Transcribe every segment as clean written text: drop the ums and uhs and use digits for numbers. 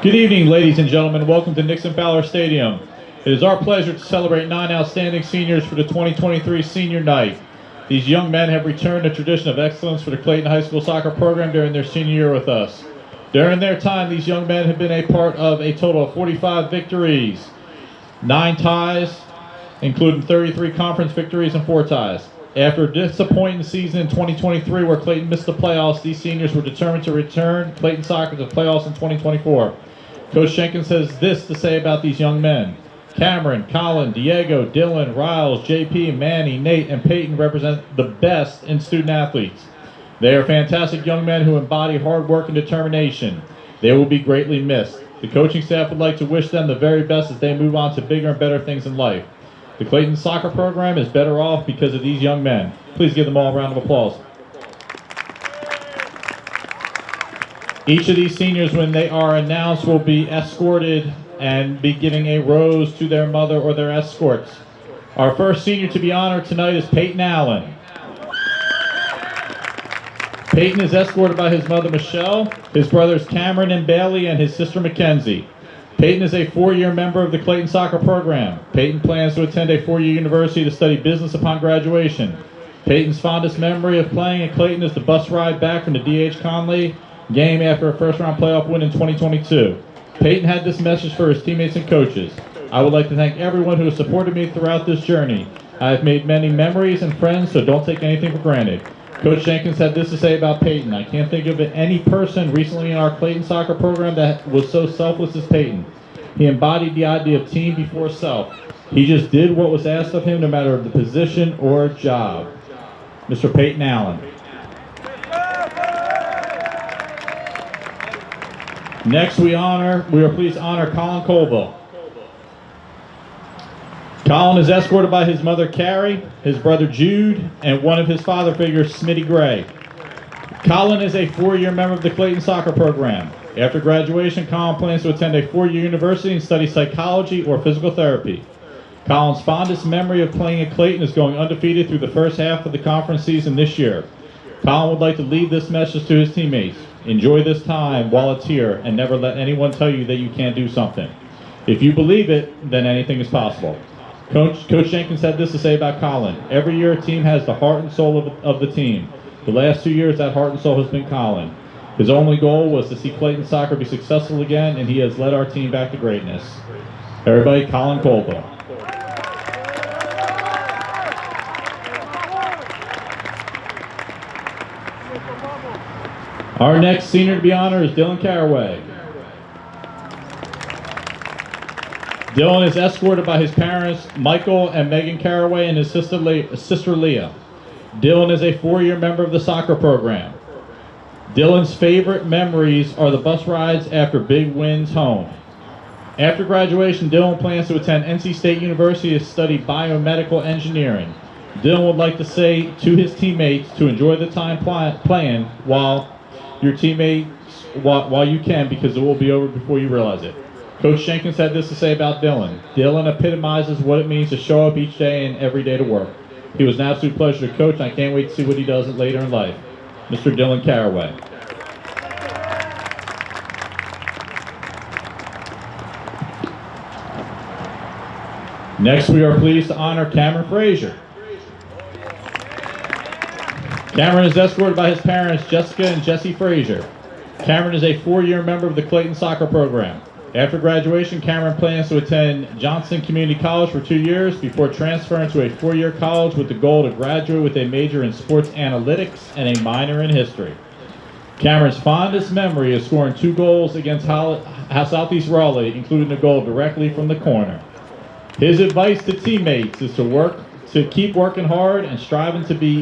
Good evening, ladies and gentlemen. Welcome to Nixon Fowler Stadium. It is our pleasure to celebrate 9 outstanding seniors for the 2023 Senior Night. These young men have returned a tradition of excellence for the Clayton High School soccer program during their senior year with us. During their time, these young men have been a part of a total of 45 victories, 9 ties, including 33 conference victories and 4 ties. After a disappointing season in 2023 where Clayton missed the playoffs, these seniors were determined to return Clayton soccer to the playoffs in 2024. Coach Jenkins has this to say about these young men. Cameron, Colin, Diego, Dylan, Riles, JP, Manny, Nate, and Peyton represent the best in student athletes. They are fantastic young men who embody hard work and determination. They will be greatly missed. The coaching staff would like to wish them the very best as they move on to bigger and better things in life. The Clayton soccer program is better off because of these young men. Please give them all a round of applause. Each of these seniors, when they are announced, will be escorted and be giving a rose to their mother or their escorts. Our first senior to be honored tonight is Peyton Allen. Peyton is escorted by his mother Michelle, his brothers Cameron and Bailey, and his sister Mackenzie. Peyton is a 4-year member of the Clayton soccer program. Peyton plans to attend a 4-year university to study business upon graduation. Peyton's fondest memory of playing at Clayton is the bus ride back from the D.H. Conley game after a first-round playoff win in 2022. Peyton had this message for his teammates and coaches. I would like to thank everyone who has supported me throughout this journey. I have made many memories and friends, so don't take anything for granted. Coach Jenkins had this to say about Peyton. I can't think of any person recently in our Clayton soccer program that was so selfless as Peyton. He embodied the idea of team before self. He just did what was asked of him no matter the position or job. Mr. Peyton Allen. Next, we are pleased to honor Colin Colville. Colin is escorted by his mother Carrie, his brother Jude, and one of his father figures, Smitty Gray. Colin is a 4-year member of the Clayton soccer program. After graduation, Colin plans to attend a 4-year university and study psychology or physical therapy. Colin's fondest memory of playing at Clayton is going undefeated through the first half of the conference season this year. Colin would like to leave this message to his teammates. Enjoy this time while it's here and never let anyone tell you that you can't do something. If you believe it, then anything is possible. Coach Jenkins had this to say about Colin. Every year a team has the heart and soul of the team. The last 2 years that heart and soul has been Colin. His only goal was to see Clayton soccer be successful again, and he has led our team back to greatness. Everybody, Colin Colville. Our next senior to be honored is Dylan Caraway. Dylan is escorted by his parents, Michael and Megan Caraway, and his sister Leah. Dylan is a 4-year member of the soccer program. Dylan's favorite memories are the bus rides after big wins home. After graduation, Dylan plans to attend NC State University to study biomedical engineering. Dylan would like to say to his teammates to enjoy the time playing while you can, because it will be over before you realize it. Coach Jenkins had this to say about Dylan. Dylan epitomizes what it means to show up each day and every day to work. He was an absolute pleasure to coach, and I can't wait to see what he does later in life. Mr. Dylan Caraway. Next, we are pleased to honor Cameron Frazier. Cameron is escorted by his parents, Jessica and Jesse Frazier. Cameron is a 4-year member of the Clayton soccer program. After graduation, Cameron plans to attend Johnson Community College for 2 years before transferring to a 4-year college with the goal to graduate with a major in sports analytics and a minor in history. Cameron's fondest memory is scoring 2 goals against Southeast Raleigh, including a goal directly from the corner. His advice to teammates is to keep working hard and striving to be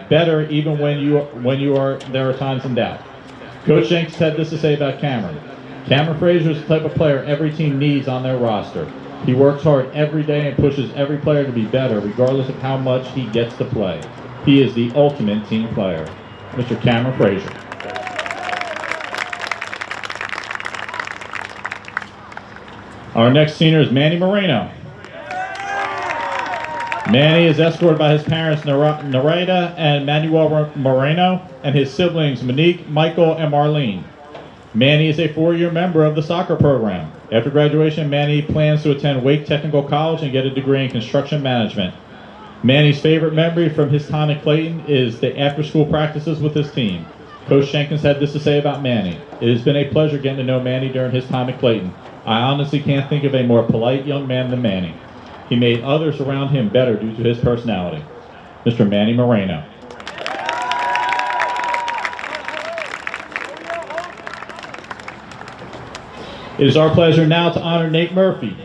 better even when there are times in doubt. Coach Jenkins had this to say about Cameron. Cameron Frazier is the type of player every team needs on their roster. He works hard every day and pushes every player to be better, regardless of how much he gets to play. He is the ultimate team player. Mr. Cameron Frazier. Our next senior is Manny Moreno. Manny is escorted by his parents, Nareda and Manuel Moreno, and his siblings, Monique, Michael, and Marlene. Manny is a 4-year member of the soccer program. After graduation, Manny plans to attend Wake Technical College and get a degree in construction management. Manny's favorite memory from his time at Clayton is the after-school practices with his team. Coach Jenkins had this to say about Manny. It has been a pleasure getting to know Manny during his time at Clayton. I honestly can't think of a more polite young man than Manny. He made others around him better due to his personality. Mr. Manny Moreno. It is our pleasure now to honor Nate Murphy.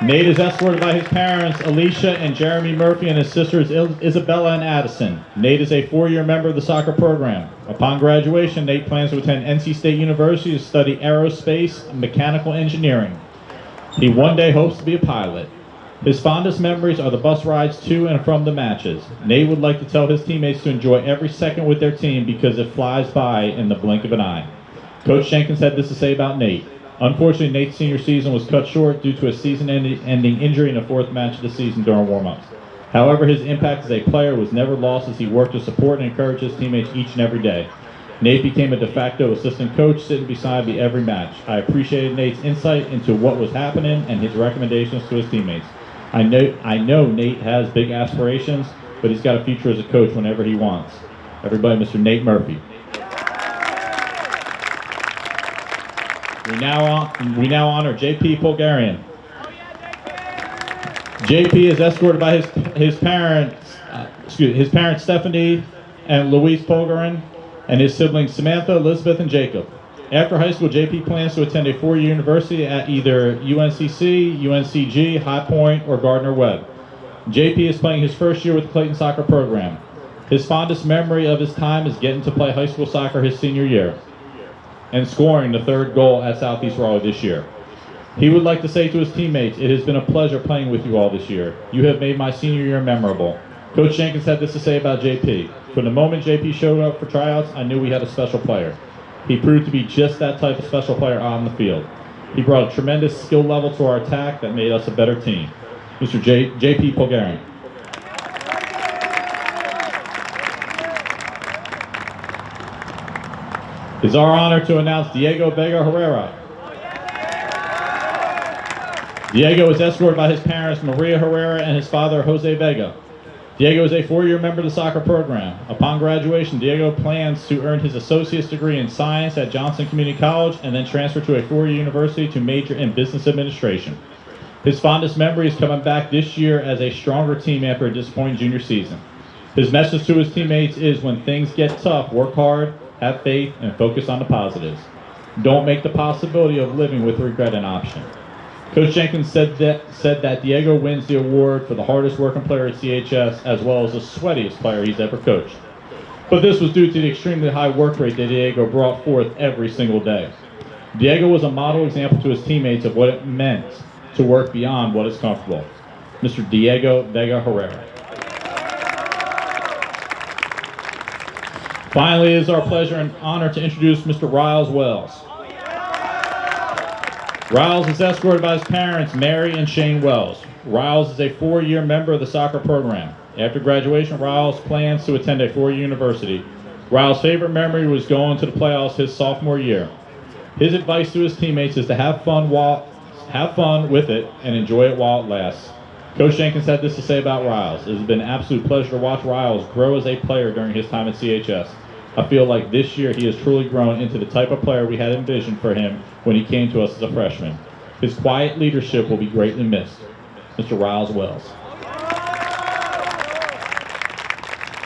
Nate is escorted by his parents, Alicia and Jeremy Murphy, and his sisters, Isabella and Addison. Nate is a 4-year member of the soccer program. Upon graduation, Nate plans to attend NC State University to study aerospace and mechanical engineering. He one day hopes to be a pilot. His fondest memories are the bus rides to and from the matches. Nate would like to tell his teammates to enjoy every second with their team because it flies by in the blink of an eye. Coach Jenkins had this to say about Nate. Unfortunately, Nate's senior season was cut short due to a season-ending injury in the 4th match of the season during warm-ups. However, his impact as a player was never lost as he worked to support and encourage his teammates each and every day. Nate became a de facto assistant coach, sitting beside me every match. I appreciated Nate's insight into what was happening and his recommendations to his teammates. I know Nate has big aspirations, but he's got a future as a coach whenever he wants. Everybody, Mr. Nate Murphy. We now honor J.P. Polgarian. J.P. is escorted by his parents Stephanie and Louise Polgarian, and his siblings Samantha, Elizabeth, and Jacob. After high school, J.P. plans to attend a 4-year university at either UNCC, UNCG, High Point, or Gardner-Webb. J.P. is playing his first year with the Clayton soccer program. His fondest memory of his time is getting to play high school soccer his senior year and scoring the 3rd goal at Southeast Raleigh this year. He would like to say to his teammates, it has been a pleasure playing with you all this year. You have made my senior year memorable. Coach Jenkins had this to say about JP. From the moment JP showed up for tryouts, I knew we had a special player. He proved to be just that type of special player on the field. He brought a tremendous skill level to our attack that made us a better team. Mr. J.P. Polgarian. It's our honor to announce Diego Vega Herrera. Diego is escorted by his parents, Maria Herrera, and his father, Jose Vega. Diego is a 4-year member of the soccer program. Upon graduation, Diego plans to earn his associate's degree in science at Johnson Community College and then transfer to a 4-year university to major in business administration. His fondest memory is coming back this year as a stronger team after a disappointing junior season. His message to his teammates is when things get tough, work hard, have faith, and focus on the positives. Don't make the possibility of living with regret an option. Coach Jenkins said that Diego wins the award for the hardest working player at CHS as well as the sweatiest player he's ever coached. But this was due to the extremely high work rate that Diego brought forth every single day. Diego was a model example to his teammates of what it meant to work beyond what is comfortable. Mr. Diego Vega Herrera. Finally, it is our pleasure and honor to introduce Mr. Riles Wells. Riles is escorted by his parents, Mary and Shane Wells. Riles is a 4-year member of the soccer program. After graduation, Riles plans to attend a 4-year university. Riles' favorite memory was going to the playoffs his sophomore year. His advice to his teammates is to have fun with it and enjoy it while it lasts. Coach Jenkins had this to say about Riles. It has been an absolute pleasure to watch Riles grow as a player during his time at CHS. I feel like this year he has truly grown into the type of player we had envisioned for him when he came to us as a freshman. His quiet leadership will be greatly missed. Mr. Riles Wells.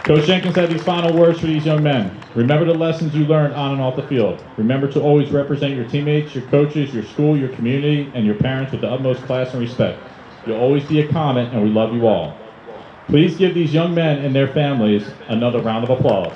Coach Jenkins had these final words for these young men. Remember the lessons you learned on and off the field. Remember to always represent your teammates, your coaches, your school, your community, and your parents with the utmost class and respect. You'll always be a comment, and we love you all. Please give these young men and their families another round of applause.